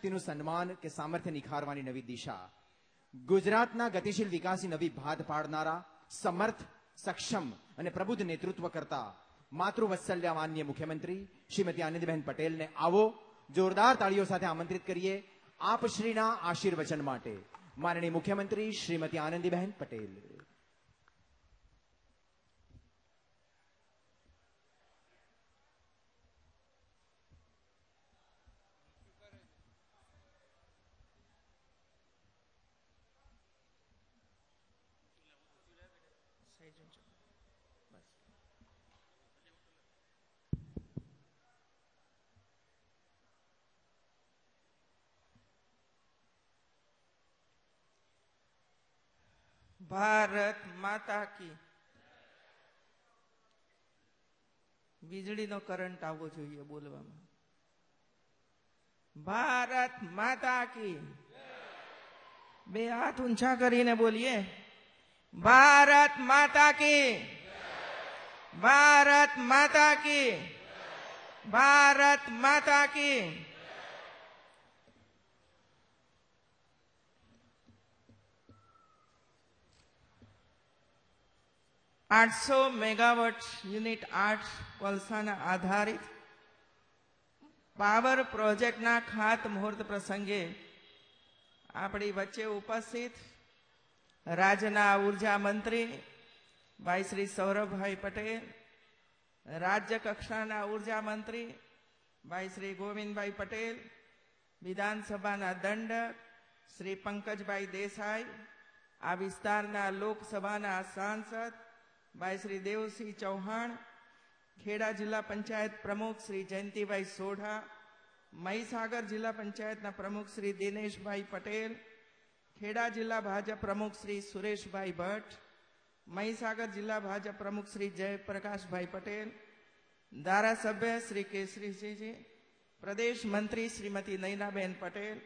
તેનું સન્માન કે સામર્થ્ય નિખારવાની નવી દિશા, ગુજરાતના ગતિશીલ વિકાસની નવી ભાત પાડનારા સમર્થ, સક્ષમ અને પ્રબુદ્ધ નેતૃત્વ કરતા માતૃવત્સલ્ય માન્ય મુખ્યમંત્રી શ્રીમતી આનંદીબહેન પટેલને આવો જોરદાર તાળીઓ સાથે આમંત્રિત કરીએ આપ શ્રીના આશીર્વચન માટે. માનનીય મુખ્યમંત્રી શ્રીમતી આનંદીબહેન પટેલ. ભારત માતા કી. વીજળીનો કરંટ આવવો જોઈએ બોલવામાં. ભારત માતા કી. બે હાથ ઊંચા કરીને બોલીએ. ભારત માતા કી. ભારત માતા કી. ભારત માતા કી. 800 મેગાવોટ યુનિટ 8 કોલસાના આધારિત પાવર પ્રોજેક્ટના ખાતમુહૂર્ત પ્રસંગે આપણી વચ્ચે ઉપસ્થિત રાજ્યના ઉર્જા મંત્રી ભાઈ શ્રી સૌરભભાઈ પટેલ, રાજ્ય કક્ષાના ઉર્જા મંત્રી ભાઈ શ્રી ગોવિંદભાઈ પટેલ, વિધાનસભાના દંડક શ્રી પંકજભાઈ દેસાઈ, આ વિસ્તારના લોકસભાના સાંસદ ભાઈ શ્રી દેવસિંહ ચૌહાણ, ખેડા જિલ્લા પંચાયત પ્રમુખ શ્રી જયંતિભાઈ સોઢા, મહીસાગર જિલ્લા પંચાયતના પ્રમુખ શ્રી દિનેશભાઈ પટેલ, ખેડા જિલ્લા ભાજપ પ્રમુખ શ્રી સુરેશભાઈ ભટ્ટ, મહીસાગર જિલ્લા ભાજપ પ્રમુખ શ્રી જયપ્રકાશભાઈ પટેલ, ધારાસભ્ય શ્રી કેસરીસિંહજી, પ્રદેશ મંત્રી શ્રીમતી નયનાબેન પટેલ,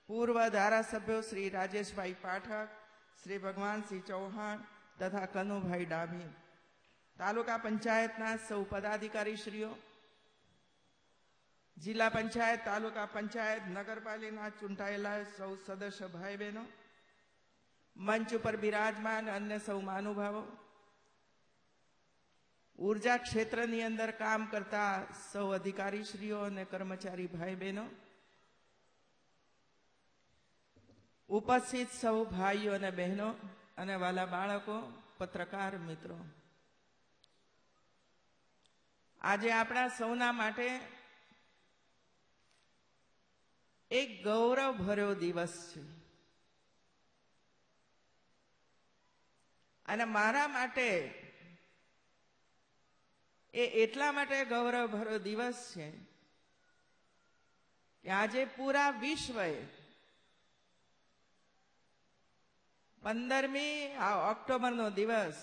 પૂર્વ ધારાસભ્યો શ્રી રાજેશભાઈ પાઠક, શ્રી ભગવાનસિંહ ચૌહાણ તથા કનુભાઈ ડાભી, તાલુકા પંચાયતના સૌ પદાધિકારીશ્રીઓ, જિલ્લા પંચાયત, તાલુકા પંચાયત, નગરપાલિકાના ચૂંટાયેલા સૌ સદસ્ય ભાઈ બહેનો, મંચ ઉપર બિરાજમાન અન્ય સૌ મહાનુભાવો, ઉર્જા ક્ષેત્રની અંદર કામ કરતા સૌ અધિકારીશ્રીઓ અને કર્મચારી ભાઈ બહેનો, ઉપસ્થિત સૌ ભાઈઓ અને બહેનો અને વાલા બાળકો, પત્રકાર મિત્રો, આજે આપણા સૌના માટે એક ગૌરવ ભર્યો દિવસ છે. અને મારા માટે એ એટલા માટે ગૌરવ ભર્યો દિવસ છે કે આજે પૂરા વિશ્વએ 15મી ઓક્ટોબરનો દિવસ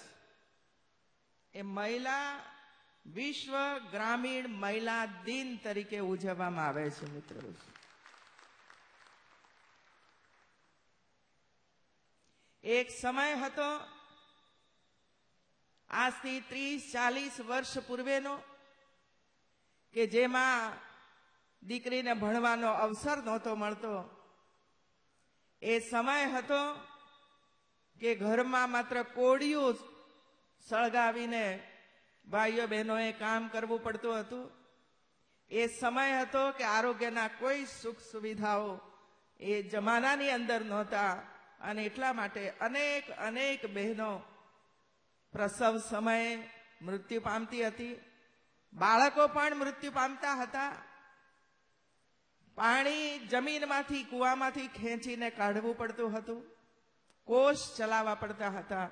એ મહિલા વિશ્વ ગ્રામીણ મહિલા દિન તરીકે ઉજવવામાં આવે છે. મિત્રો, એક સમય હતો આજથી 30-40 વર્ષ પૂર્વેનો કે જેમાં દીકરીને ભણવાનો અવસર નહોતો મળતો. એ સમય હતો કે ઘરમાં માત્ર કોળિયું સળગાવીને ભાઈઓ બહેનોએ કામ કરવું પડતું હતું. એ સમય હતો કે આરોગ્યના કોઈ સુખ સુવિધાઓ એ જમાનાની અંદર નહોતા અને એટલા માટે અનેક બહેનો પ્રસવ સમયે મૃત્યુ પામતી હતી. બાળકો પણ મૃત્યુ પામતા હતા. પાણી જમીનમાંથી કૂવામાંથી ખેંચીને કાઢવું પડતું હતું. કોષ ચલાવવા પડતા હતા.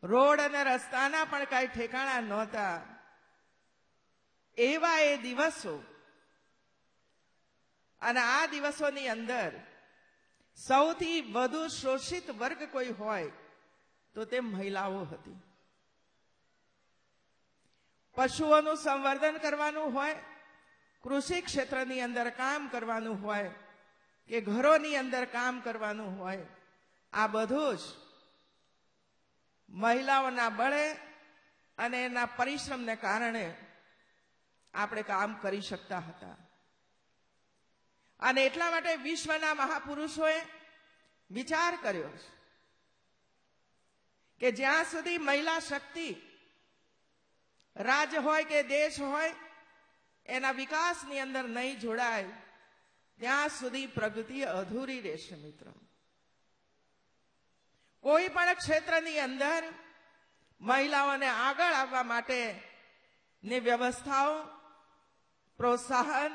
રોડ અને રસ્તાના પણ કઈ ઠેકાણા નહોતા. એવા એ દિવસો, અને આ દિવસોની અંદર સૌથી વધુ શોષિત વર્ગ કોઈ હોય તો તે મહિલાઓ હતી. પશુઓનું સંવર્ધન કરવાનું હોય, કૃષિ ક્ષેત્રની અંદર કામ કરવાનું હોય કે ઘરોની અંદર કામ કરવાનું હોય, આ બધું જ મહિલાઓના બળે અને એના પરિશ્રમને કારણે આપણે કામ કરી શકતા હતા. અને એટલા માટે વિશ્વના મહાપુરુષોએ વિચાર કર્યો કે જ્યાં સુધી મહિલા શક્તિ રાજ્ય હોય કે દેશ હોય એના વિકાસની અંદર નહીં જોડાય ત્યાં સુધી પ્રગતિ અધૂરી રહેશે. મિત્રો, કોઈ પણ ક્ષેત્રની અંદર મહિલાઓને આગળ આવવા માટેની વ્યવસ્થાઓ, પ્રોત્સાહન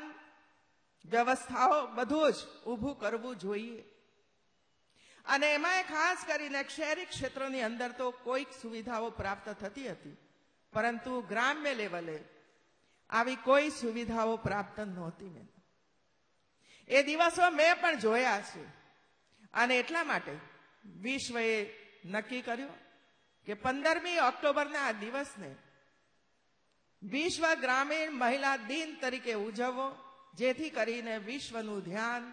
વ્યવસ્થાઓ બધું જ ઊભું કરવું જોઈએ. અને એમાં ખાસ કરીને શહેરી ક્ષેત્રોની અંદર તો કોઈક સુવિધાઓ પ્રાપ્ત થતી હતી, પરંતુ ગ્રામ્ય લેવલે આવી કોઈ સુવિધાઓ પ્રાપ્ત નહોતી. એ દિવસો મેં પણ જોયા છે. અને એટલા માટે વિશ્વએ નક્કી કર્યું કે 15મી ઓક્ટોબરના આ દિવસને વિશ્વ ગ્રામીણ મહિલા દિન તરીકે ઉજવવો, જેથી કરીને વિશ્વનું ધ્યાન,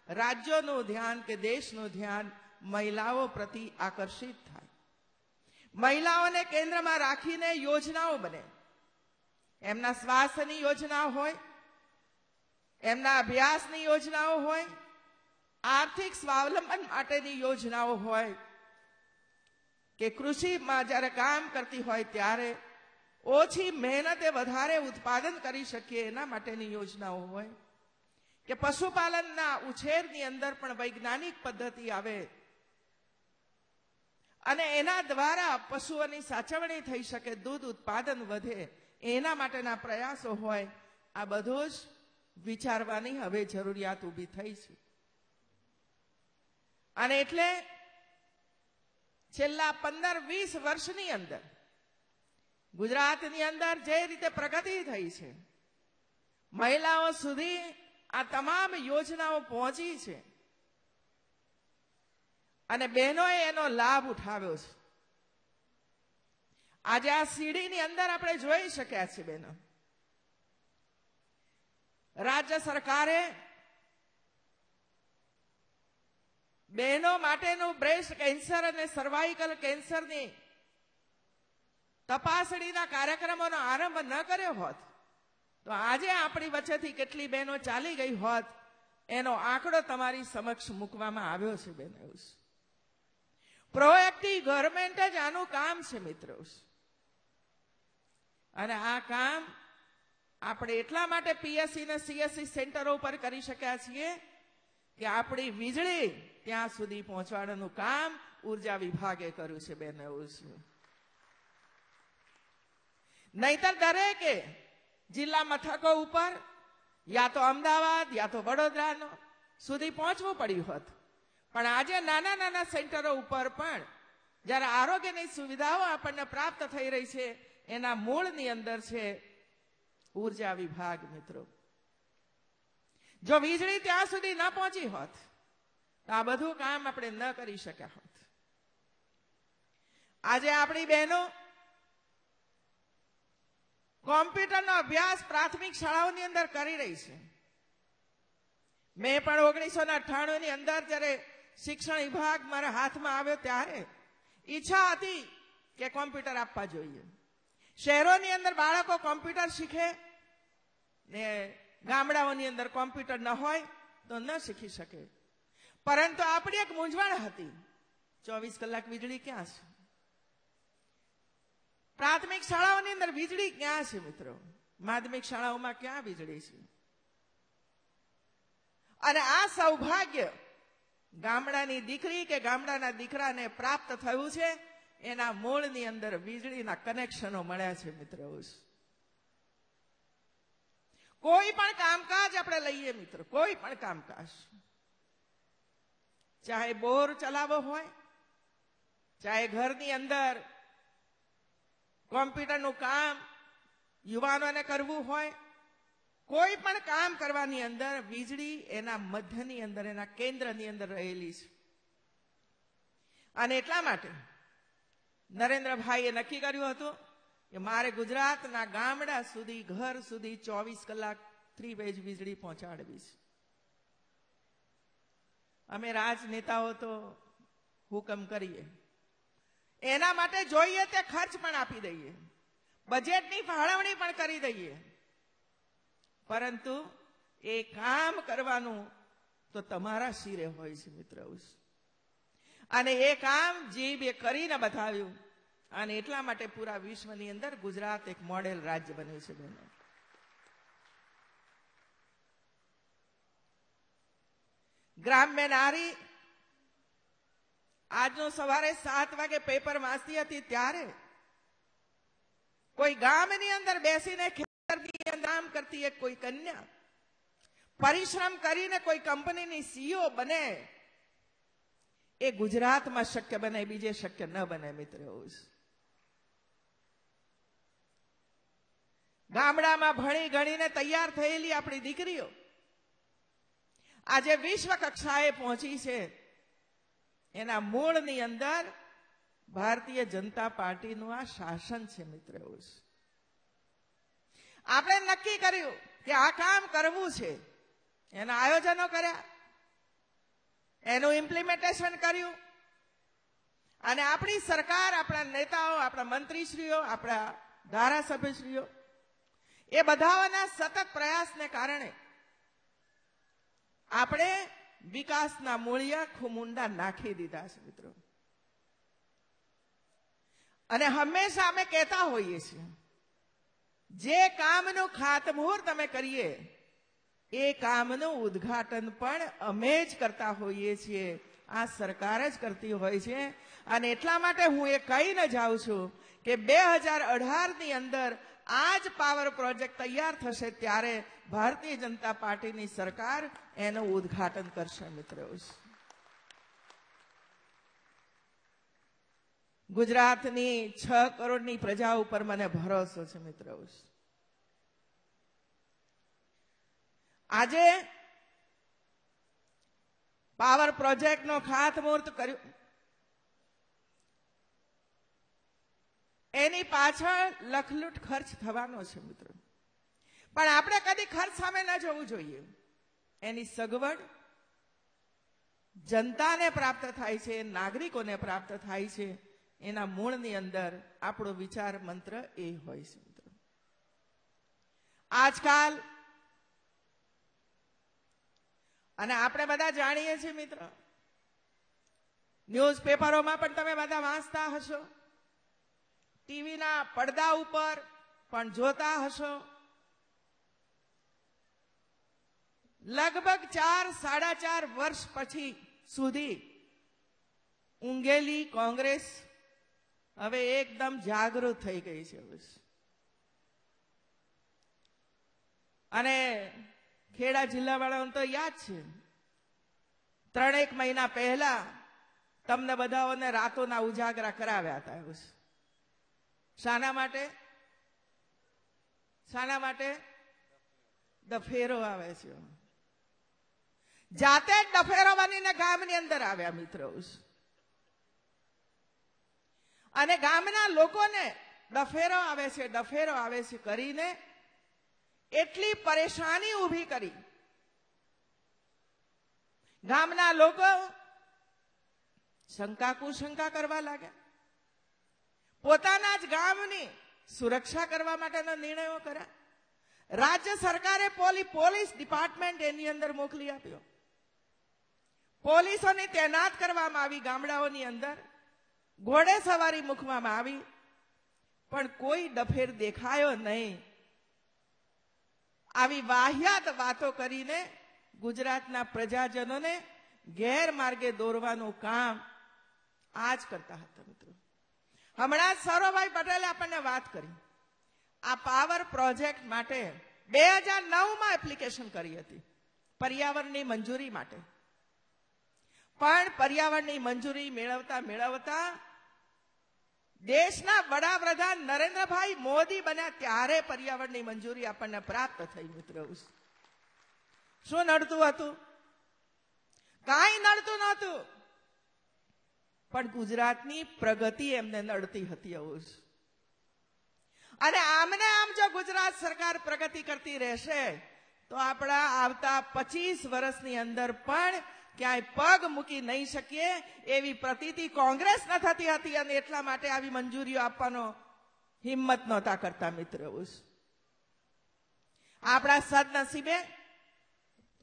રાજ્યોનું ધ્યાન કે દેશનું ધ્યાન મહિલાઓ પ્રતિ આકર્ષિત થાય. મહિલાઓને કેન્દ્રમાં રાખીને યોજનાઓ બને. એમના સ્વાસ્થ્યની યોજનાઓ હોય, એમના અભ્યાસની યોજનાઓ હોય, આર્થિક સ્વાવલંબન માટેની યોજનાઓ હોય, કે કૃષિમાં જ્યારે કામ કરતી હોય ત્યારે ઓછી મહેનતે વધારે ઉત્પાદન કરી શકીએ એના માટેની યોજનાઓ હોય, કે પશુપાલનના ઉછેરની અંદર પણ વૈજ્ઞાનિક પદ્ધતિ આવે અને એના દ્વારા પશુઓની સાચવણી થઈ શકે, દૂધ ઉત્પાદન વધે, એના માટેના પ્રયાસો હોય. આ બધું જ વિચારવાની હવે જરૂરિયાત ઊભી થઈ છે. અને એટલે છેલ્લા 15-20 વર્ષની અંદર ગુજરાતની અંદર જે રીતે પ્રગતિ થઈ છે, મહિલાઓ સુધી આ તમામ યોજનાઓ પહોંચી છે અને બહેનોએ એનો લાભ ઉઠાવ્યો છે. આજે આ સીડીની અંદર આપણે જોઈ શક્યા છીએ બહેનો, રાજ્ય સરકારે બહેનો માટેનું બ્રેસ્ટ કેન્સર અને સર્વાઇકલ કેન્સરની તપાસણીના કાર્યક્રમોનો આરંભ ન કર્યો હોત તો આજે આપણી વચ્ચેથી કેટલી બહેનો ચાલી ગઈ હોત એનો આંકડો તમારી સમક્ષ મૂકવામાં આવ્યો છે. બહેનો, પ્રોએક્ટિવ ગવર્મેન્ટ જ આનું કામ છે. મિત્રો, અને આ કામ આપણે એટલા માટે પીએસસી અને સીએસસી સેન્ટરો ઉપર કરી શક્યા છીએ કે આપણી વીજળી ત્યાં સુધી પહોંચાડવાનું કામ ઉર્જા વિભાગે કર્યું છે. બહેનો, નહીતર દરેકે જિલ્લા મથકો ઉપર યા તો અમદાવાદ યા તો વડોદરા સુધી પહોંચવું પડ્યું હોત. પણ આજે નાના નાના સેન્ટરો ઉપર પણ જ્યારે આરોગ્યની સુવિધાઓ આપણને પ્રાપ્ત થઈ રહી છે એના મૂળની અંદર છે ઉર્જા વિભાગ. મિત્રો, જો વીજળી ત્યાં સુધી ન પહોંચી હોત તો આ બધું કામ આપણે ન કરી શક્યા હોત. આજે આપણી બહેનો કોમ્પ્યુટરનો અભ્યાસ પ્રાથમિક શાળાઓની અંદર કરી રહી છે. મેં પણ 1998 ની અંદર જ્યારે શિક્ષણ વિભાગ મારા હાથમાં આવ્યો ત્યારે ઈચ્છા હતી કે કોમ્પ્યુટર આપવા જોઈએ. શહેરોની અંદર બાળકો કોમ્પ્યુટર શીખે ને ગામડાઓની અંદર કોમ્પ્યુટર ન હોય તો ન શીખી શકે. પરંતુ આપણી એક મૂંઝવણ હતી, 24 કલાક વીજળી ક્યાં છે? પ્રાથમિક શાળાઓની અંદર વીજળી ક્યાં છે? મિત્રો, માધ્યમિક શાળાઓમાં ક્યાં વીજળી છે? અને આ સૌભાગ્ય ગામડાની દીકરી કે ગામડાના દીકરાને પ્રાપ્ત થયું છે. એના મૂળની અંદર વીજળીના કનેક્શનો મળ્યા છે. મિત્રો, કોઈ પણ કામકાજ આપણે લઈએ, મિત્રો, કોઈ પણ કામકાજ, ચાહે બોર ચલાવવો હોય, ચાહે ઘરની અંદર કોમ્પ્યુટરનું કામ યુવાનોને કરવું હોય, કોઈ પણ કામ કરવાની અંદર વીજળી એના મધ્યની અંદર, એના કેન્દ્રની અંદર રહેલી છે. અને એટલા માટે નરેન્દ્રભાઈએ નક્કી કર્યું હતું કે મારે ગુજરાતના ગામડા સુધી, ઘર સુધી 24 કલાક 3 ફેઝ વીજળી પહોંચાડવી છે. અમે રાજનેતાઓ તો હુકમ કરીએ, એના માટે જોઈએ તે ખર્ચ પણ આપી દઈએ, બજેટની ફાળવણી પણ કરી દઈએ, પરંતુ એ કામ કરવાનું તો તમારા શિરે હોય છે મિત્રો. અને એ કામ જીભ એ કરીને બતાવ્યું, અને એટલા માટે પૂરા વિશ્વની અંદર ગુજરાત એક મોડેલ રાજ્ય બન્યું છે બહેનો. ગ્રામ્ય નારી આજનો સવારે 7 વાગે પેપર વાંચતી હતી ત્યારે કોઈ ગામની અંદર બેસીને ખેતરની અંદર કામ કરતી એક કોઈ કન્યા પરિશ્રમ કરીને કોઈ કંપનીની સીઈઓ બને, એ ગુજરાતમાં શક્ય બને, બીજે શક્ય ન બને મિત્રો. ગામડામાં ભણી ગણીને તૈયાર થયેલી આપણી દીકરીઓ આજે વિશ્વ કક્ષાએ પહોંચી છે. એના મૂળની અંદર ભારતીય જનતા પાર્ટીનું આ શાસન છે મિત્રો. આપણે નક્કી કર્યું કે આ કામ કરવું છે, એના આયોજનો કર્યા, એનું ઇમ્પ્લિમેન્ટેશન કર્યું, અને આપણી સરકાર, આપણા નેતાઓ, આપણા મંત્રીશ્રીઓ, આપણા ધારાસભ્યશ્રીઓ એ બધાના સતત પ્રયાસને કારણે આપણે વિકાસના મૂળિયા ખુમુંડા નાખી દીધા છે મિત્રો. અને હંમેશા અમે કહેતા હોઈએ છીએ, જે કામનું ખાતમુહૂર્ત અમે કરીએ એ કામનું ઉદ્ઘાટન પણ અમે જ કરતા હોઈએ છીએ, આ સરકાર જ કરતી હોય છે. અને એટલા માટે હું એ કહીને જાઉં છું કે 2018ની અંદર આ જ પાવર પ્રોજેક્ટ તૈયાર થશે ત્યારે ભારતીય જનતા પાર્ટીની સરકાર એનું ઉદ્ઘાટન કરશે મિત્રો. ગુજરાતની 6 કરોડની પ્રજા ઉપર મને ભરોસો છે મિત્રો. આજે પાવર પ્રોજેક્ટનો ખાતમુહૂર્ત કર્યું, એની પાછળ લખલૂટ ખર્ચ થવાનો છે મિત્રો. પણ આપણે કદી ખર્ચ સામે ન જવું જોઈએ. એની સગવડ જનતાને પ્રાપ્ત થાય છે, નાગરિકોને પ્રાપ્ત થાય છે. એના મૂળની અંદર આપણો વિચાર મંત્ર એ હોય છે મિત્રો. આજકાલ અને આપણે બધા જાણીએ છીએ મિત્રો, ન્યૂઝપેપરોમાં પણ તમે બધા વાંચતા હશો, ટીવીના પડદા ઉપર પણ જોતા હશો, લગભગ 4-4.5 વર્ષ પછી સુધી ઊંઘેલી કોંગ્રેસ હવે એકદમ જાગૃત થઈ ગઈ છે. અને ખેડા જિલ્લાવાળાઓને તો યાદ છે, 3-1 મહિના પહેલા તમને બધાઓને રાતોના ઉજાગરા કરાવ્યા હતા. શાના માટે? શાના માટે? ડફેરો આવે છે. જાતે જ ડફેરો બનીને ગામની અંદર આવ્યા મિત્રો. અને ગામના લોકોને ડફેરો આવે છે કરીને એટલી પરેશાની ઊભી કરી. ગામના લોકો શંકા કુશંકા કરવા લાગ્યા. પોતાના જ ગામની સુરક્ષા કરવા માટેના નિર્ણયો કર્યા. રાજ્ય સરકારે પોલીસ ડિપાર્ટમેન્ટ એની અંદર મોકલી આપ્યો. પોલીસોને તૈનાત કરવામાં આવી ગામડાઓની અંદર, ઘોડે સવારી મૂકવામાં આવી, પણ કોઈ ડફેર દેખાયો નહીં. આવી વાહિયાત વાતો કરીને ગુજરાતના પ્રજાજનોને ગેરમાર્ગે દોરવાનું કામ આજ કરતા હતા મિત્રો. હમણાં જ સૌરભભાઈ પટેલે આપણને વાત કરી, આ પાવર પ્રોજેક્ટ માટે 2009માં એપ્લિકેશન કરી હતી પર્યાવરણની મંજૂરી માટે. પણ પર્યાવરણની મંજૂરી મેળવતા દેશના વડાપ્રધાન નરેન્દ્રભાઈ મોદી બન્યા ત્યારે પર્યાવરણની મંજૂરી આપણને પ્રાપ્ત થઈ મિત્રો. શું નડતું હતું? કાંઈ નડતું નહોતું, પણ ગુજરાતની પ્રગતિ એમને નડતી હતી. અને આમને આમ જો ગુજરાત સરકાર પ્રગતિ કરતી રહેશે તો આપણા આવતા 25 વર્ષની અંદર પણ ક્યાંય પગ મૂકી નહીં શકીએ એવી પ્રતીતિ કોંગ્રેસ ન થતી હતી. અને એટલા માટે આવી મંજૂરીઓ આપવાનો હિંમત નહોતા કરતા મિત્રો. આપણા સદનસીબે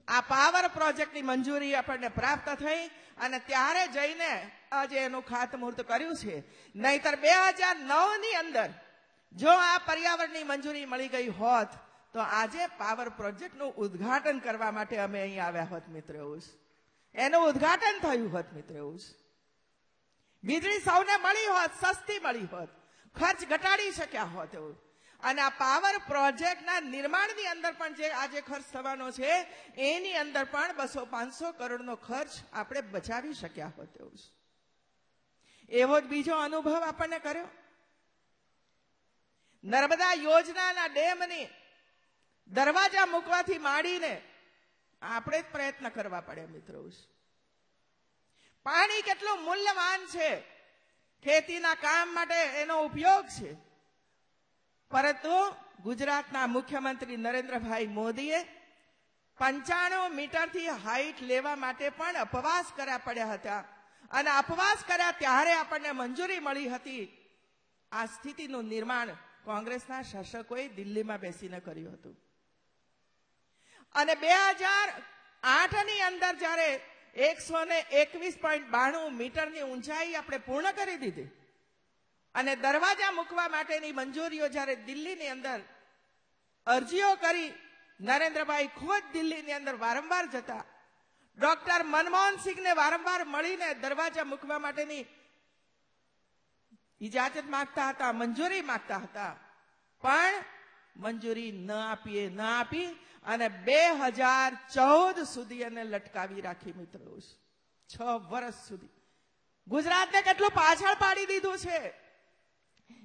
આ પાવર પ્રોજેક્ટની મંજૂરી આપણને પ્રાપ્ત થઈ અને ત્યારે જઈને આજે એનું ખાતમુહૂર્ત કર્યું છે. નહીતર 2009ની અંદર જો આ પર્યાવરણની મંજૂરી મળી ગઈ હોત તો આજે પાવર પ્રોજેક્ટનું ઉદ્ઘાટન કરવા માટે અમે અહીં આવ્યા હોત મિત્રો. એનું ઉદ્ઘાટન થયું હોત મિત્રો. વીજળી સૌને મળી હોત, સસ્તી મળી હોત, ખર્ચ ઘટાડી શક્યા હોત એવું. અને આ પાવર પ્રોજેક્ટના નિર્માણની અંદર પણ જે આજે ખર્ચ થવાનો છે એની અંદર પણ 200-500 કરોડનો ખર્ચ આપણે બચાવી શક્યા હોત એવું. એવો જ બીજો અનુભવ આપણને કર્યો. નર્મદા યોજનાના ડેમની દરવાજા મૂકવાથી માંડીને આપણે જ પ્રયત્ન કરવા પડ્યા મિત્રો. પાણી કેટલું મૂલ્યવાન છે, ખેતીના કામ માટે એનો ઉપયોગ છે. પરંતુ ગુજરાતના મુખ્યમંત્રી નરેન્દ્રભાઈ મોદીએ 95 મીટરથી હાઈટ લેવા માટે પણ અપવાસ કર્યા પડ્યા હતા. અને અપવાસ કર્યા ત્યારે આપણને મંજૂરી મળી હતી. આ સ્થિતિનું નિર્માણ કોંગ્રેસના શાસકોએ દિલ્હીમાં બેસીને કર્યું હતું. અને 2008ની અંદર જ્યારે 121.92 મીટરની ઊંચાઈ આપણે પૂર્ણ કરી દીધી અને દરવાજા મૂકવા માટેની મંજૂરીઓ જ્યારે દિલ્હીની અંદર અરજીઓ કરી, નરેન્દ્રભાઈ ખુદ દિલ્હીની અંદર વારંવાર જતા, ડોક્ટર મનમોહનસિંહને વારંવાર મળીને દરવાજા મૂકવા માટેની ઇજાજત માંગતા હતા, મંજૂરી માંગતા હતા, પણ મંજૂરી ન આપી અને 2014 સુધી એને લટકાવી રાખી મિત્રો. 6 વર્ષ સુધી ગુજરાતને કેટલું પાછળ પાડી દીધું છે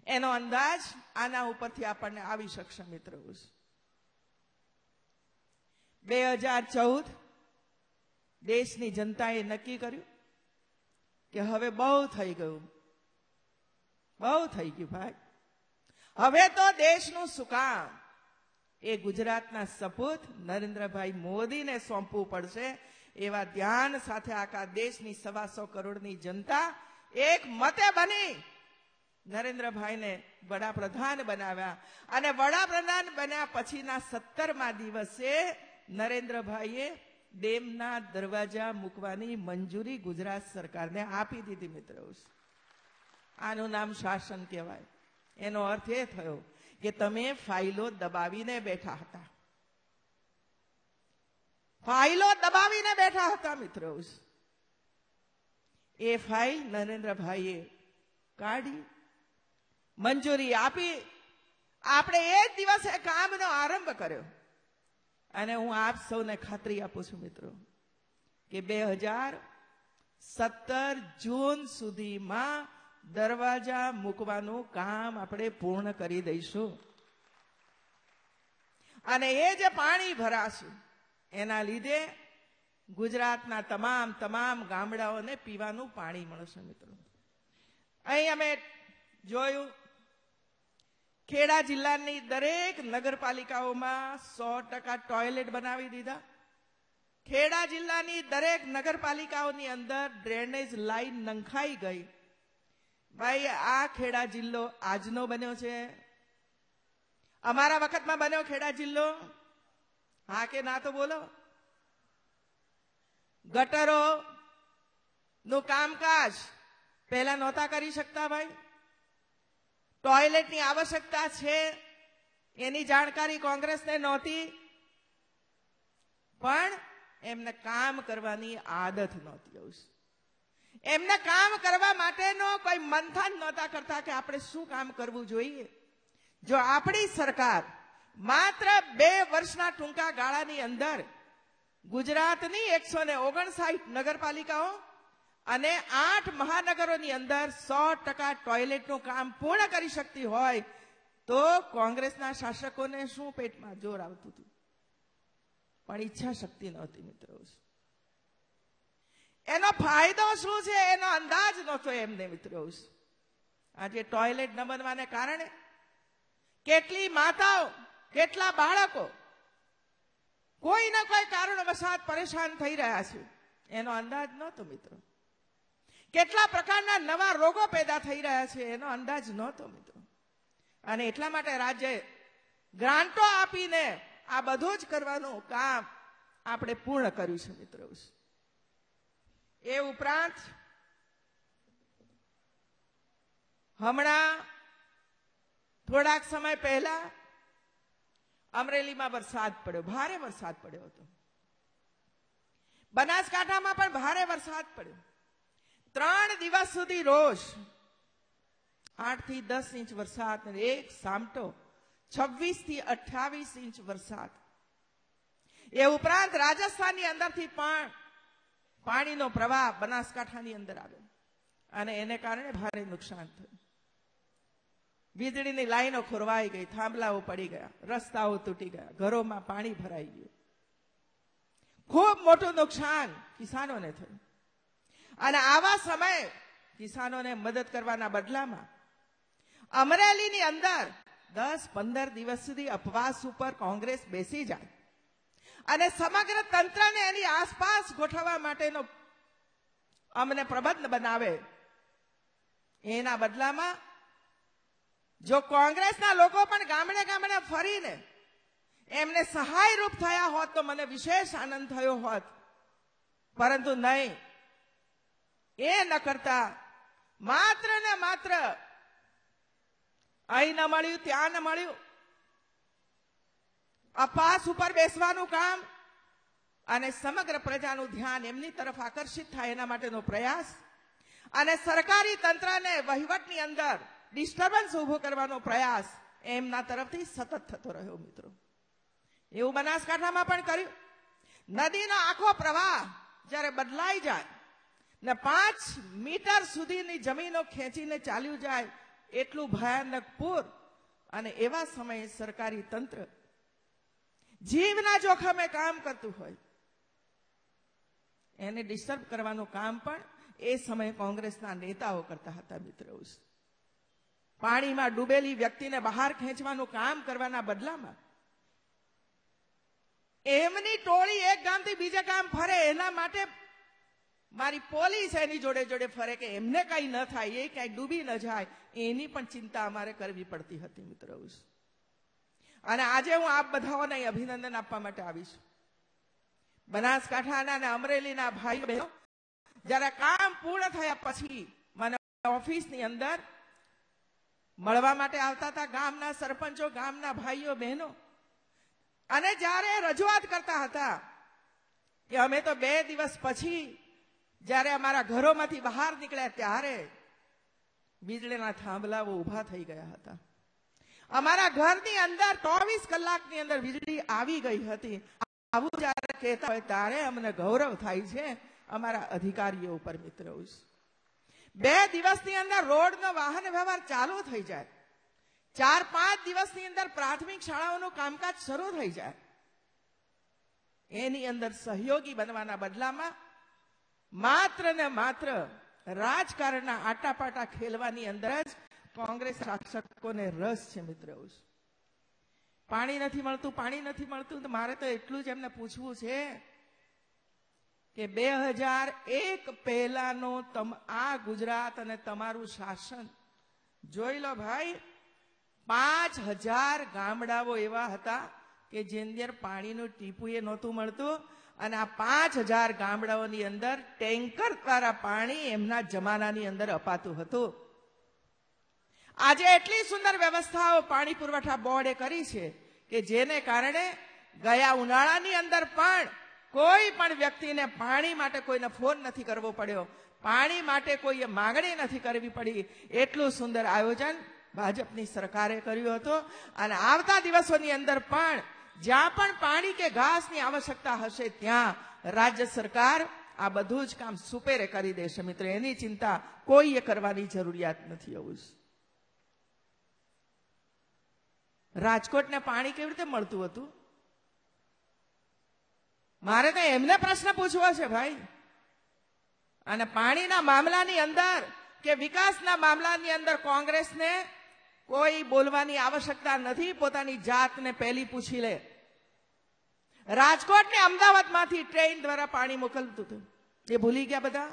એનો અંદાજ આના ઉપરથી આપણને આવી શકશે મિત્રો. 2014 દેશની જનતાએ નક્કી કર્યું કે હવે બહુ થઈ ગયું, બહુ થઈ ગયું ભાઈ, હવે તો દેશનું શું કામ એ ગુજરાતના સપૂત નરેન્દ્રભાઈ મોદીને સોંપવું પડશે. એવા ધ્યાન સાથે આખા દેશની 125 કરોડની જનતા એક મતે બની નરેન્દ્રભાઈને વડાપ્રધાન બનાવ્યા. અને વડાપ્રધાન બન્યા પછીના 17મા દિવસે નરેન્દ્રભાઈએ ડેમના દરવાજા મૂકવાની મંજૂરી ગુજરાત સરકારને આપી દીધી મિત્રો. આનું નામ શાસન કહેવાય. એનો અર્થ એ થયો કે તમે ફાઇલો દબાવીને બેઠા હતા, ફાઇલો દબાવીને બેઠા હતા મિત્રો. એ ફાઇલ નરેન્દ્રભાઈએ કાઢી, મંજૂરી આપી, આપણે એ જ દિવસે કામનો આરંભ કર્યો. અને હું આપ સૌને ખાતરી આપું છું મિત્રો કે 2017 જૂન સુધીમાં દરવાજા મૂકવાનું કામ આપણે પૂર્ણ કરી દઈશું. અને એ જે પાણી ભરાશું એના લીધે ગુજરાતના તમામ ગામડાઓને પીવાનું પાણી મળશે મિત્રો. અહીં અમે જોયું ખેડા જિલ્લાની દરેક નગરપાલિકાઓમાં 100% ટોયલેટ બનાવી દીધા. ખેડા જિલ્લાની દરેક નગરપાલિકાઓની અંદર ડ્રેનેજ લાઈન નંખાઈ ગઈ. ભાઈ આ ખેડા જિલ્લો આજનો બન્યો છે? અમારા વખતમાં બન્યો ખેડા જિલ્લો? હા કે ના તો બોલો. ગટરો નું કામકાજ પહેલા નહોતા કરી શકતા ભાઈ. ટોયલેટની આવશ્યકતા છે એની જાણકારી કોંગ્રેસને નહોતી, પણ એમને કામ કરવાની આદત નહોતી. એમને કામ કરવા માટેનો કોઈ મંથન નહોતા કરતા કે આપણે શું કામ કરવું જોઈએ. જો આપણી સરકાર માત્ર 2 વર્ષના ટૂંકા ગાળાની અંદર ગુજરાતની 159 નગરપાલિકાઓ અને 8 મહાનગરોની અંદર 100% ટોયલેટનું કામ પૂર્ણ કરી શકતી હોય તો કોંગ્રેસના શાસકોને શું પેટમાં જોર આવતું હતું? પણ ઈચ્છા શક્તિ નહોતી મિત્રો. એનો ફાયદો શું છે એનો અંદાજ નહોતો એમને મિત્રો. આજે ટોયલેટ ન બનવાને કારણે કેટલી માતાઓ, કેટલા બાળકો કોઈના કોઈ કારણવશાત પરેશાન થઈ રહ્યા છે એનો અંદાજ નહોતો મિત્રો. કેટલા પ્રકારના નવા રોગો પેદા થઈ રહ્યા છે એનો અંદાજ નહોતો મિત્રો. અને એટલા માટે રાજ્યએ ગ્રાન્ટો આપીને આ બધું જ કરવાનું કામ આપણે પૂર્ણ કર્યું છે મિત્રો. એ ઉપરાંત હમણાં થોડાક સમય પહેલા અમરેલીમાં વરસાદ પડ્યો, ભારે વરસાદ પડ્યો હતો. બનાસકાંઠામાં પણ ભારે વરસાદ પડ્યો. 3 દિવસ સુધી રોજ 8 થી 10 ઇંચ વરસાદ, એક સામટો 26 થી 28 ઇંચ વરસાદ. એ ઉપરાંત રાજસ્થાનની અંદરથી પણ પાણીનો પ્રવાહ બનાસકાંઠાની અંદર આવ્યો અને એને કારણે ભારે નુકસાન થયું. વીજળીની લાઈનો ખોરવાઈ ગઈ, થાંભલાઓ પડી ગયા, રસ્તાઓ તૂટી ગયા, ઘરોમાં પાણી ભરાઈ ગયું. ખૂબ મોટું નુકસાન કિસાનોને થયું. અને આવા સમયે કિસાનોને મદદ કરવાના બદલામાં અમરેલીની અંદર 10-15 દિવસ સુધી ઉપવાસ ઉપર કોંગ્રેસ બેસી જાય અને સમગ્ર તંત્રને એની આસપાસ ગોઠવવા માટેનો અમને પ્રબંધ બનાવે. એના બદલામાં જો કોંગ્રેસના લોકો પણ ગામડે ગામડે ફરીને એમને સહાયરૂપ થયા હોત તો મને વિશેષ આનંદ થયો હોત, પરંતુ નહીં. એ ન કરતા માત્ર ને માત્ર અહીં ન મળ્યું, ત્યાં ન મળ્યું, અપાસ ઉપર બેસવાનું કામ અને સમગ્ર પ્રજાનું ધ્યાન એમની તરફ આકર્ષિત થાય એના માટેનો પ્રયાસ અને સરકારી તંત્રને વહીવટની અંદર ડિસ્ટર્બન્સ ઉભો કરવાનો પ્રયાસ એમના તરફથી સતત થતો રહ્યો મિત્રો. એવું બનાસકાંઠામાં પણ કર્યું. નદીનો આખો પ્રવાહ જ્યારે બદલાઈ જાય ને 5 મીટર સુધીની જમીનો ખેંચીને ચાલ્યું જાય એટલું ભયાનક પૂર, અને એવા સમયે સરકારી તંત્ર જીવના જોખમે કામ કરતું હોય એને ડિસ્ટર્બ કરવાનું કામ પણ એ સમયે કોંગ્રેસના નેતાઓ કરતા હતા મિત્રો. પાણીમાં ડૂબેલી વ્યક્તિને બહાર ખેંચવાનું કામ કરવાના બદલામાં એમની ટોળી એક ગામથી બીજે ગામ ફરે એના માટે મારી પોલીસ એની જોડે જોડે ફરે કે એમને કઈ ન થાય, એ કઈ ડૂબી ન જાય, એની પણ ચિંતા અમારે કરવી પડતી હતી મિત્રો. અને આજે હું આપ બધાઓને અભિનંદન આપવા માટે આવીશ. બનાસકાંઠાના અને અમરેલીના ભાઈઓ બહેનો જ્યારે કામ પૂર્ણ થયા પછી મને ઓફિસની અંદર મળવા માટે આવતા હતા ગામના સરપંચો, ગામના ભાઈઓ બહેનો, અને જ્યારે રજૂઆત કરતા હતા કે અમે તો 2 દિવસ પછી જ્યારે અમારા ઘરોમાંથી બહાર નીકળ્યા ત્યારે વીજળીના થાંભલાઓ ઊભા થઈ ગયા હતા. અમારા ઘરની અંદર 24 કલાકની અંદર વીજળી આવી ગઈ હતી. આવું જ્યારે કહેતા હોય ત્યારે અમને ગૌરવ થાય છે અમારા અધિકારીઓ ઉપર મિત્રો. 2 દિવસની અંદર રોડનો વાહન વ્યવહાર ચાલુ થઈ જાય, 4-5 દિવસની અંદર પ્રાથમિક શાળાઓનું કામકાજ શરૂ થઈ જાય. એની અંદર સહયોગી બનવાના બદલામાં માત્ર ને માત્ર રાજકારણના આટાપાટા ખેલવાની અંદર જ કોંગ્રેસ શાસકોને રસ છે મિત્રો. પાણી નથી મળતું, પાણી નથી મળતું, તો મારે તો એટલું જ એમને પૂછવું છે કે 2001 પહેલાનો આ ગુજરાત અને તમારું શાસન જોઈ લો ભાઈ. 5000 ગામડાઓ એવા હતા કે જેની અંદર પાણીનું ટીપું એ નહોતું મળતું, અને આ 5000 ગામડાઓની અંદર ટેન્કર દ્વારા પાણી એમના જમાનાની અંદર અપાતું હતું. આજે એટલી સુંદર વ્યવસ્થાઓ પાણી પુરવઠા બોર્ડે કરી છે કે જેને કારણે ગયા ઉનાળાની અંદર પણ કોઈ પણ વ્યક્તિને પાણી માટે કોઈને ફોન નથી કરવો પડ્યો, પાણી માટે કોઈએ માંગણી નથી કરવી પડી. એટલું સુંદર આયોજન ભાજપની સરકારે કર્યું હતું. અને આવતા દિવસોની અંદર પણ જ્યાં પણ પાણી કે ઘાસની આવશ્યકતા હશે ત્યાં રાજ્ય સરકાર આ બધું જ કામ સુપેરે કરી દેશે મિત્રો. એની ચિંતા કોઈએ કરવાની જરૂરિયાત નથી. એવું રાજકોટને પાણી કેવી રીતે મળતું હતું? મારે તો એમને પ્રશ્ન પૂછવો છે ભાઈ. અને પાણીના મામલાની અંદર કે વિકાસના મામલાની અંદર કોંગ્રેસને કોઈ બોલવાની આવશ્યકતા નથી. પોતાની જાતને પહેલી પૂછી લે. રાજકોટને અમદાવાદમાંથી ટ્રેન દ્વારા પાણી મોકલતું હતું, એ ભૂલી ગયા બધા?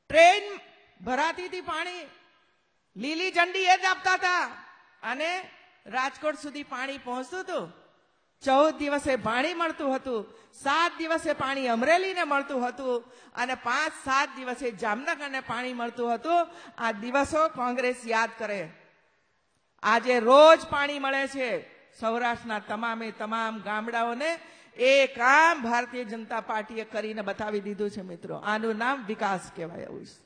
ટ્રેન ભરાતી હતી, પાણી લીલી ઝંડી એ જ આપતા હતા અને રાજકોટ સુધી પાણી પહોંચતું હતું. 14 દિવસે પાણી મળતું હતું, 7 દિવસે પાણી અમરેલીને મળતું હતું અને 5-7 દિવસે જામનગરને પાણી મળતું હતું. આ દિવસો કોંગ્રેસ યાદ કરે. આજે રોજ પાણી મળે છે સૌરાષ્ટ્રના તમામે તમામ ગામડાઓને. એ કામ ભારતીય જનતા પાર્ટીએ કરીને બતાવી દીધું છે મિત્રો. આનું નામ વિકાસ કહેવાય. એવું છે.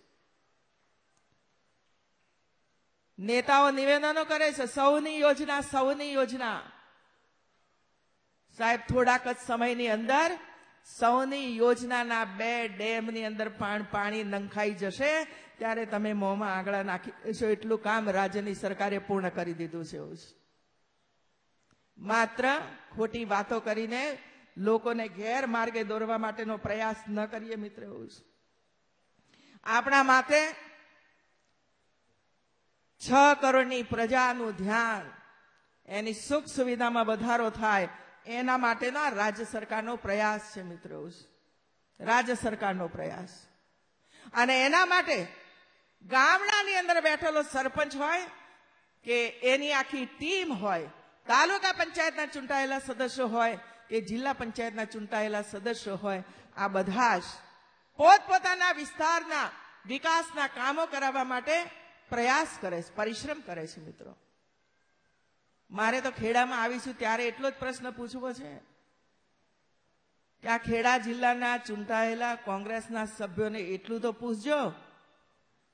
નેતાઓ નિવેદનો કરે છે, સૌની યોજના, સૌની યોજના. સાહેબ, થોડાક જ સમયની અંદર સૌની યોજનાના 2 ડેમની અંદર પાણી નંખાઈ જશે ત્યારે તમે મોંમાં આંગળા નાખી દેશો. એટલું કામ રાજ્યની સરકારે પૂર્ણ કરી દીધું છે. એવું છે. માત્ર ખોટી વાતો કરીને લોકોને ગેરમાર્ગે દોરવા માટેનો પ્રયાસ ન કરીએ મિત્ર. એવું છે. આપણા માટે 6 કરોડની પ્રજાનું ધ્યાન, એની સુખ સુવિધામાં વધારો થાય એના માટેનો રાજ્ય સરકારનો પ્રયાસ છે મિત્રો. રાજ્ય સરકારનો પ્રયાસ. અને એના માટે ગામડાની અંદર બેઠેલો સરપંચ હોય કે એની આખી ટીમ હોય, તાલુકા પંચાયતના ચૂંટાયેલા સદસ્યો હોય કે જિલ્લા પંચાયતના ચૂંટાયેલા સદસ્યો હોય, આ બધા જ પોતપોતાના વિસ્તારના વિકાસના કામો કરાવવા માટે પ્રયાસ કરે છે, પરિશ્રમ કરે છે મિત્રો. મારે તો ખેડામાં આવીશું ત્યારે એટલો જ પ્રશ્ન પૂછવો છે કે આ ખેડા જિલ્લાના ચૂંટાયેલા કોંગ્રેસના સભ્યોને એટલું તો પૂછજો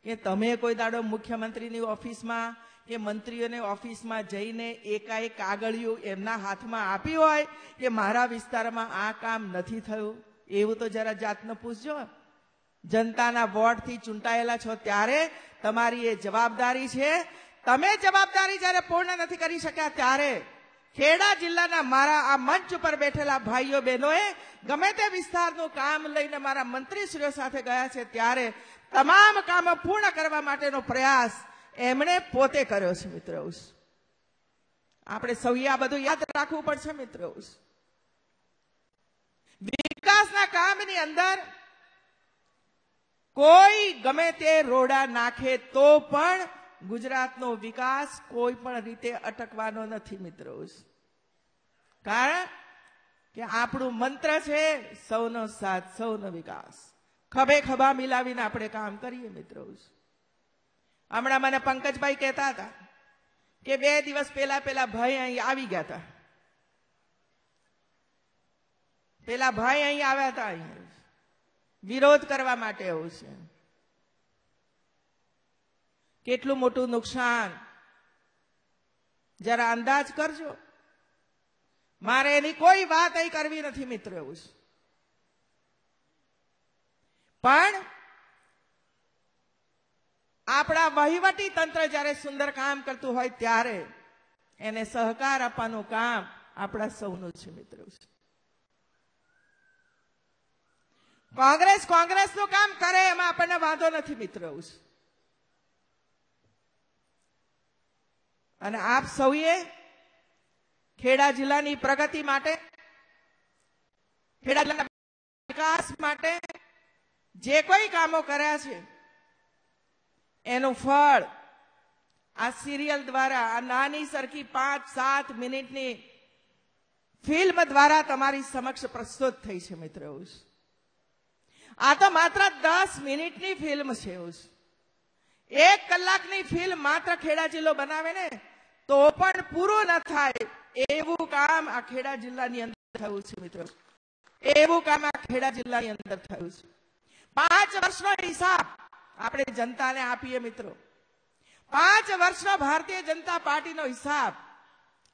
કે તમે કોઈ દાડો મુખ્યમંત્રીની ઓફિસમાં કે મંત્રીઓની ઓફિસમાં જઈને એકાએક કાગળિયું એમના હાથમાં આપી હોય કે મારા વિસ્તારમાં આ કામ નથી થયું? એવું તો જરા જાતને પૂછજો. જનતાના વોટથી ચૂંટાયેલા છો ત્યારે તમારી એ જવાબદારી છે. તમે જવાબદારી જ્યારે પૂર્ણ નથી કરી શક્યા ત્યારે ખેડા જિલ્લાના મારા આ મંચ ઉપર બેઠેલા ભાઈઓ બહેનોએ ગમે તે વિસ્તારનું કામ લઈને મારા મંત્રીશ્રીઓ સાથે ગયા છે ત્યારે તમામ કામો પૂર્ણ કરવા માટેનો પ્રયાસ એમણે પોતે કર્યો છે મિત્રો. આપણે સૌએ આ બધું યાદ રાખવું પડશે મિત્રો. વિકાસના કામની અંદર કોઈ ગમે તે રોડા નાખે તો પણ ગુજરાતનો વિકાસ કોઈ પણ રીતે અટકવાનો નથી મિત્રો. કારણ કે આપણું મંત્ર છે સૌનો સાથ, સૌનો વિકાસ. ખભે ખભા મિલાવીને આપણે કામ કરીએ મિત્રો. હમણાં મને પંકજભાઈ કહેતા હતા કે 2 દિવસ પેલા ભાઈ અહીં આવી ગયા હતા. પેલા ભાઈ અહીં આવ્યા હતા વિરોધ કરવા માટે. એવું છે. કેટલું મોટું નુકસાન જરા અંદાજ કરજો. મારે એની કોઈ વાત અહીં કરવી નથી મિત્રો. એવું છે. પણ આપણા વહીવટી તંત્ર જ્યારે સુંદર કામ કરતું હોય ત્યારે એને સહકાર આપવાનું કામ આપણા સૌનું છે મિત્રો. કોંગ્રેસનું કામ કરે એમાં આપણને વાંધો નથી મિત્રો. અને આપ સૌએ ખેડા જિલ્લાની પ્રગતિ માટે, ખેડા જિલ્લાના વિકાસ માટે જે કોઈ કામો કર્યા છે એનું ફળ આ સિરિયલ દ્વારા, આ નાની સરખી 5-7 મિનિટની ફિલ્મ દ્વારા તમારી સમક્ષ પ્રસ્તુત થઈ છે મિત્રો. આ તો માત્ર 10 મિનિટની ફિલ્મ છે. 1 કલાકની ફિલ્મ માત્ર ખેડા જિલ્લો બનાવે ને તો પણ પૂરું ન થાય એવું કામ આ ખેડા જિલ્લાની અંદર થયું છે મિત્રો. એવું કામ આ ખેડા જિલ્લાની અંદર થયું છે. 5 વર્ષનો હિસાબ આપણે જનતાને આપીએ મિત્રો. 5 વર્ષનો ભારતીય જનતા પાર્ટીનો હિસાબ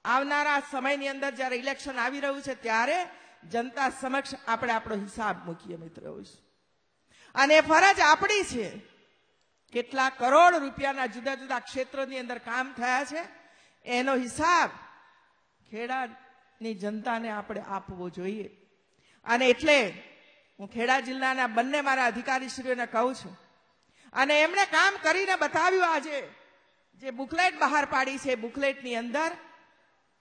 આવનારા સમયની અંદર જ્યારે ઇલેક્શન આવી રહ્યું છે ત્યારે જનતા સમક્ષ આપણે આપણો હિસાબ મૂકીએ મિત્રો. અને ફરજ આપણી છે. કેટલા કરોડ રૂપિયાના જુદા જુદા ક્ષેત્રોની અંદર કામ થયા છે એનો હિસાબ ખેડાની જનતાને આપણે આપવો જોઈએ. અને એટલે હું ખેડા જિલ્લાના બંને મારા અધિકારીશ્રીઓને કહું છું અને એમણે કામ કરીને બતાવ્યું. આજે જે બુકલેટ બહાર પાડી છે બુકલેટની અંદર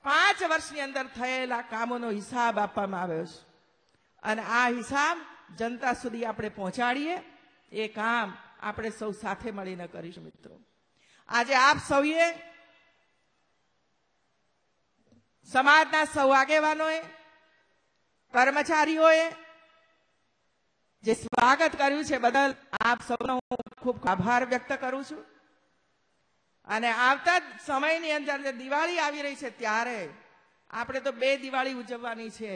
5 વર્ષની અંદર થયેલા કામોનો હિસાબ આપવામાં આવ્યો છે. અને આ હિસાબ જનતા સુધી આપણે પહોંચાડીએ એ કામ આપણે સૌ સાથે મળીને કરીશું મિત્રો. આજે આપ સૌએ સમાજના સૌ આગેવાનોએ, કર્મચારીઓએ જે સ્વાગત કર્યું છે બદલ આપ સૌનો હું ખૂબ આભાર વ્યક્ત કરું છું. અને આવતા સમયની અંદર જે દિવાળી આવી રહી છે ત્યારે આપણે તો બે દિવાળી ઉજવવાની છે.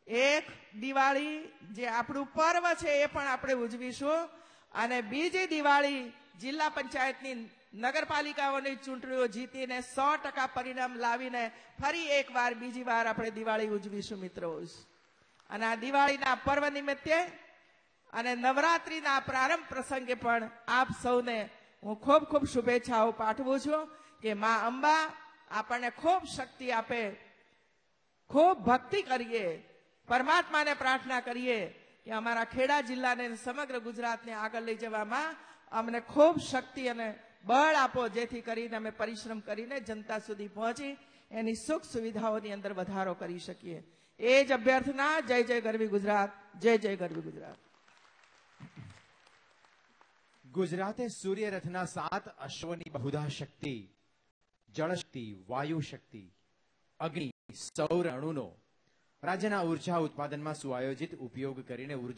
એક દિવાળી જે આપણું પર્વ છે એ પણ આપણે ઉજવીશું, અને બીજી દિવાળી જિલ્લા પંચાયતની નગરપાલિકાઓની ચૂંટણીઓ જીતીને 100% પરિણામ લાવીને ફરી એકવાર બીજી વાર આપણે દિવાળી ઉજવીશું મિત્રો. અને આ દિવાળીના પર્વ નિમિત્તે અને નવરાત્રીના પ્રારંભ પ્રસંગે પણ આપ સૌને હું ખૂબ ખૂબ શુભેચ્છાઓ પાઠવું છું કે મા અંબા આપણને ખૂબ શક્તિ આપે, ખૂબ ભક્તિ કરીએ, પરમાત્માને પ્રાર્થના કરીએ કે અમારા ખેડા જિલ્લાને સમગ્ર ગુજરાતને આગળ લઈ જવામાં અમને ખૂબ શક્તિ અને બળ આપો, જેથી કરીને અમે પરિશ્રમ કરીને જનતા સુધી પહોંચી એની સુખ સુવિધાઓની અંદર વધારો કરી શકીએ. એ જ અભ્યર્થના. જય જય ગરવી ગુજરાત, જય જય ગરવી ગુજરાત. ગુજરાતે સૂર્યરથના 7 અશ્વની બહુધા શક્તિ, જળ શક્તિ, વાયુ શક્તિ, અગ્નિ, સૌર અણુનો રાજ્યના ઉર્જા ઉત્પાદનમાં સુઆયોજિત ઉપયોગ કરીને ઉર્જા